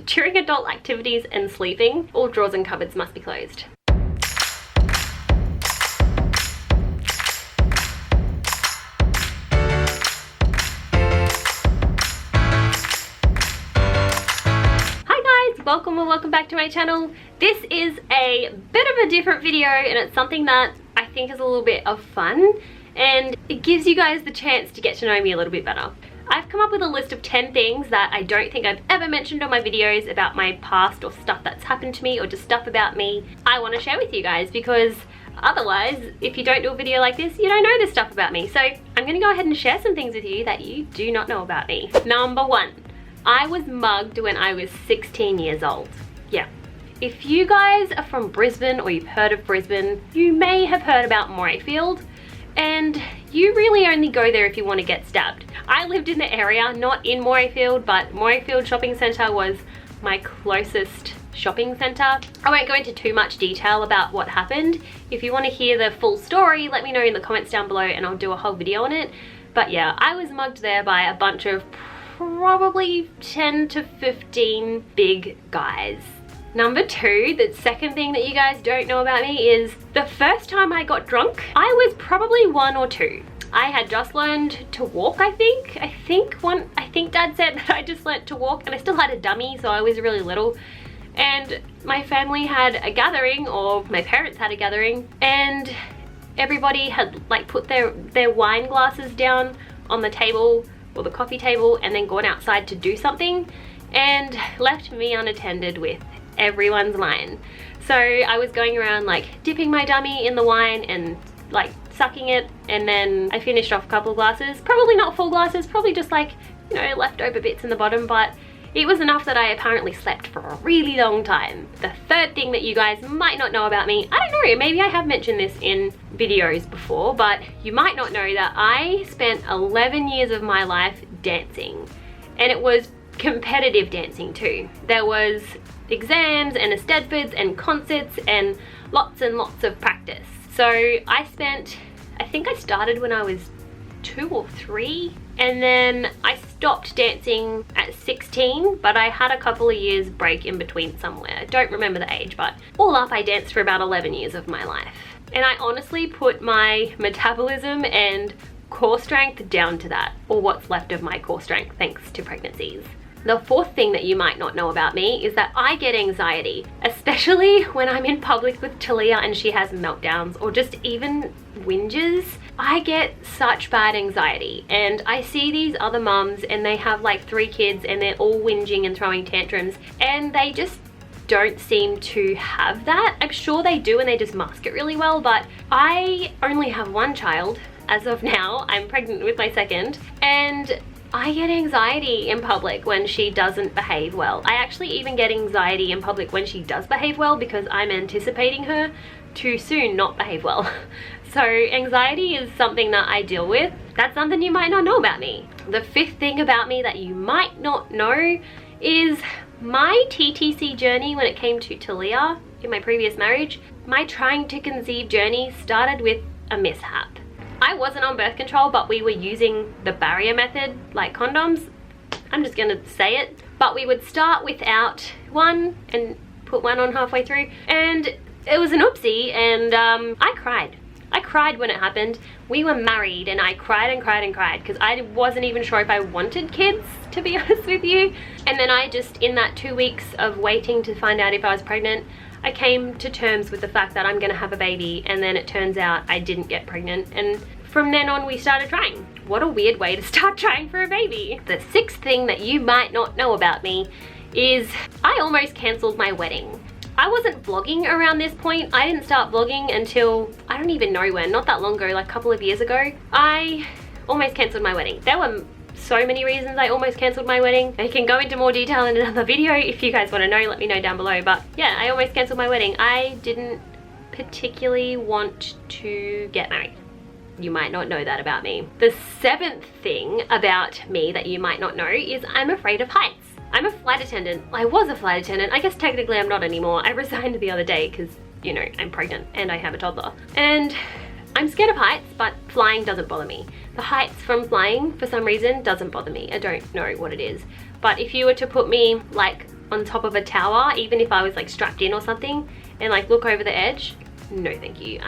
during adult activities and sleeping, all drawers and cupboards must be closed. Welcome back to my channel. This is a bit of a different video, and it's something that I think is a little bit of fun, and it gives you guys the chance to get to know me a little bit better. I've come up with a list of 10 things that I don't think I've ever mentioned on my videos about my past, or stuff that's happened to me, or just stuff about me I want to share with you guys, because otherwise, if you don't do a video like this, you don't know this stuff about me. So I'm going to go ahead and share some things with you that you do not know about me. Number 1. I was mugged when I was 16 years old. Yeah. If you guys are from Brisbane, or you've heard of Brisbane, you may have heard about Morayfield, and you really only go there if you want to get stabbed. I lived in the area, not in Morayfield, but Morayfield Shopping Centre was my closest shopping centre. I won't go into too much detail about what happened. If you want to hear the full story, let me know in the comments down below and I'll do a whole video on it. But yeah, I was mugged there by a bunch of probably 10 to 15 big guys. Number 2, the second thing that you guys don't know about me is the first time I got drunk, I was probably 1 or 2. I had just learned to walk, I think Dad said that I just learned to walk, and I still had a dummy, so I was really little. And my family had a gathering, or my parents had a gathering, and everybody had like put their wine glasses down on the table, or the coffee table, and then gone outside to do something, and left me unattended with everyone's wine. So I was going around like dipping my dummy in the wine and like sucking it, and then I finished off a couple of glasses, probably not full glasses, probably just like, you know, leftover bits in the bottom, but it was enough that I apparently slept for a really long time. The third thing that you guys might not know about me, I don't know, maybe I have mentioned this in videos before, but you might not know that I spent 11 years of my life dancing, and it was competitive dancing too. There was exams and Eisteddfods and concerts and lots of practice. So I think I started when I was 2 or 3, and then I stopped dancing at 16, but I had a couple of years break in between somewhere. I don't remember the age, but all up I danced for about 11 years of my life. And I honestly put my metabolism and core strength down to that, or what's left of my core strength, thanks to pregnancies. The fourth thing that you might not know about me is that I get anxiety, especially when I'm in public with Talia and she has meltdowns, or just even whinges. I get such bad anxiety, and I see these other mums and they have like 3 kids and they're all whinging and throwing tantrums, and they just don't seem to have that. I'm sure they do and they just mask it really well, but I only have 1 child as of now. I'm pregnant with my second, and I get anxiety in public when she doesn't behave well. I actually even get anxiety in public when she does behave well, because I'm anticipating her to soon not behave well. So anxiety is something that I deal with. That's something you might not know about me. The 5th thing about me that you might not know is my TTC journey when it came to Talia in my previous marriage. My trying to conceive journey started with a mishap. I wasn't on birth control, but we were using the barrier method, like condoms. I'm just gonna say it. But we would start without one and put one on halfway through, and it was an oopsie, and I cried. I cried when it happened. We were married and I cried and cried and cried, because I wasn't even sure if I wanted kids, to be honest with you. And then I just, in that 2 weeks of waiting to find out if I was pregnant, I came to terms with the fact that I'm gonna have a baby, and then it turns out I didn't get pregnant, and from then on we started trying. What a weird way to start trying for a baby. The 6th thing that you might not know about me is I almost cancelled my wedding. I wasn't vlogging around this point. I didn't start vlogging until, I don't even know when, not that long ago, like a couple of years ago. I almost cancelled my wedding. There were so many reasons I almost cancelled my wedding. I can go into more detail in another video. If you guys want to know, let me know down below. But yeah, I almost cancelled my wedding. I didn't particularly want to get married. You might not know that about me. The 7th thing about me that you might not know is I'm afraid of heights. I'm a flight attendant. I was a flight attendant. I guess technically I'm not anymore. I resigned the other day because, you know, I'm pregnant and I have a toddler. And I'm scared of heights, but flying doesn't bother me. The heights from flying, for some reason, doesn't bother me. I don't know what it is. But if you were to put me like on top of a tower, even if I was like strapped in or something, and like look over the edge. No thank you,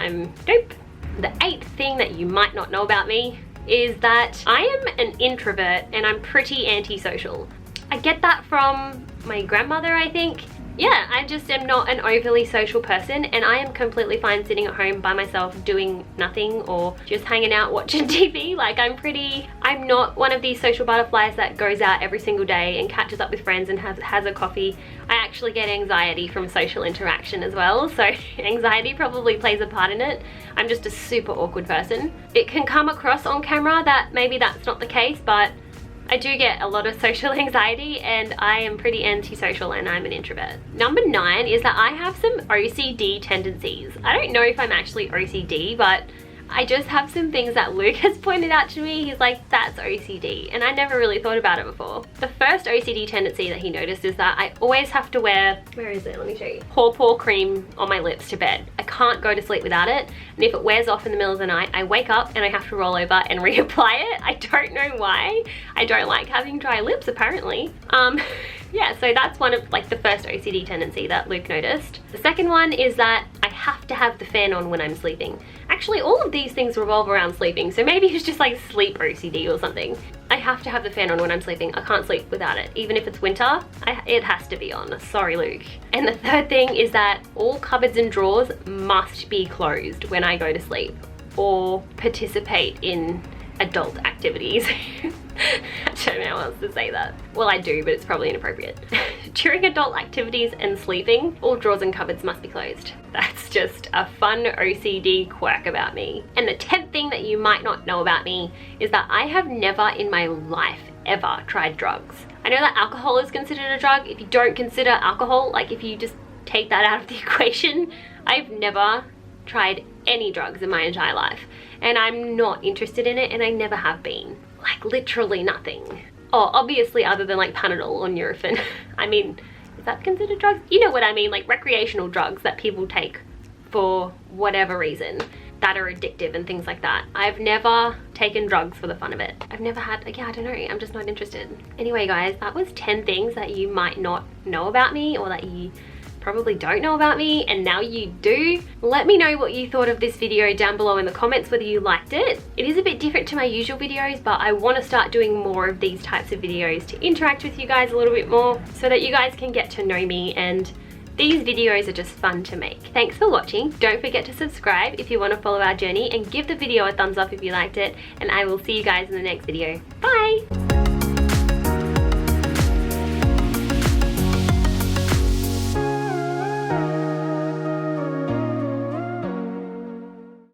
nope. The 8th thing that you might not know about me is that I am an introvert and I'm pretty antisocial. I get that from my grandmother, I think. Yeah, I just am not an overly social person, and I am completely fine sitting at home by myself doing nothing or just hanging out watching TV. Like I'm not one of these social butterflies that goes out every single day and catches up with friends and has a coffee. I actually get anxiety from social interaction as well, so anxiety probably plays a part in it. I'm just a super awkward person. It can come across on camera that maybe that's not the case, but I do get a lot of social anxiety, and I am pretty antisocial, and I'm an introvert. Number 9 is that I have some OCD tendencies. I don't know if I'm actually OCD, but I just have some things that Luke has pointed out to me. He's like, that's OCD, and I never really thought about it before. The first OCD tendency that he noticed is that I always have to wear, where is it? Let me show you. Paw cream on my lips to bed. I can't go to sleep without it, and if it wears off in the middle of the night, I wake up and I have to roll over and reapply it. I don't know why. I don't like having dry lips, apparently. Yeah, so that's one of like the first OCD tendency that Luke noticed. The second one is that I have to have the fan on when I'm sleeping. Actually, all of these things revolve around sleeping, so maybe it's just like sleep OCD or something. I have to have the fan on when I'm sleeping. I can't sleep without it. Even if it's winter, it has to be on. Sorry, Luke. And the third thing is that all cupboards and drawers must be closed when I go to sleep or participate in adult activities. I don't know how else to say that. Well, I do, but it's probably inappropriate. During adult activities and sleeping, all drawers and cupboards must be closed. That's just a fun OCD quirk about me. And the 10th thing that you might not know about me is that I have never in my life ever tried drugs. I know that alcohol is considered a drug. If you don't consider alcohol, like if you just take that out of the equation, I've never tried any drugs in my entire life, and I'm not interested in it, and I never have been. Like literally nothing. Oh, obviously other than like Panadol or Nurofen. I mean, is that considered drugs? You know what I mean, like recreational drugs that people take for whatever reason that are addictive and things like that. I've never taken drugs for the fun of it. I've never had, yeah, I don't know, I'm just not interested. Anyway guys, that was 10 things that you might not know about me, or that you probably don't know about me, and now you do. Let me know what you thought of this video down below in the comments, whether you liked it. It is a bit different to my usual videos, but I want to start doing more of these types of videos to interact with you guys a little bit more, so that you guys can get to know me, and these videos are just fun to make. Thanks for watching. Don't forget to subscribe if you want to follow our journey, and give the video a thumbs up if you liked it, and I will see you guys in the next video. Bye!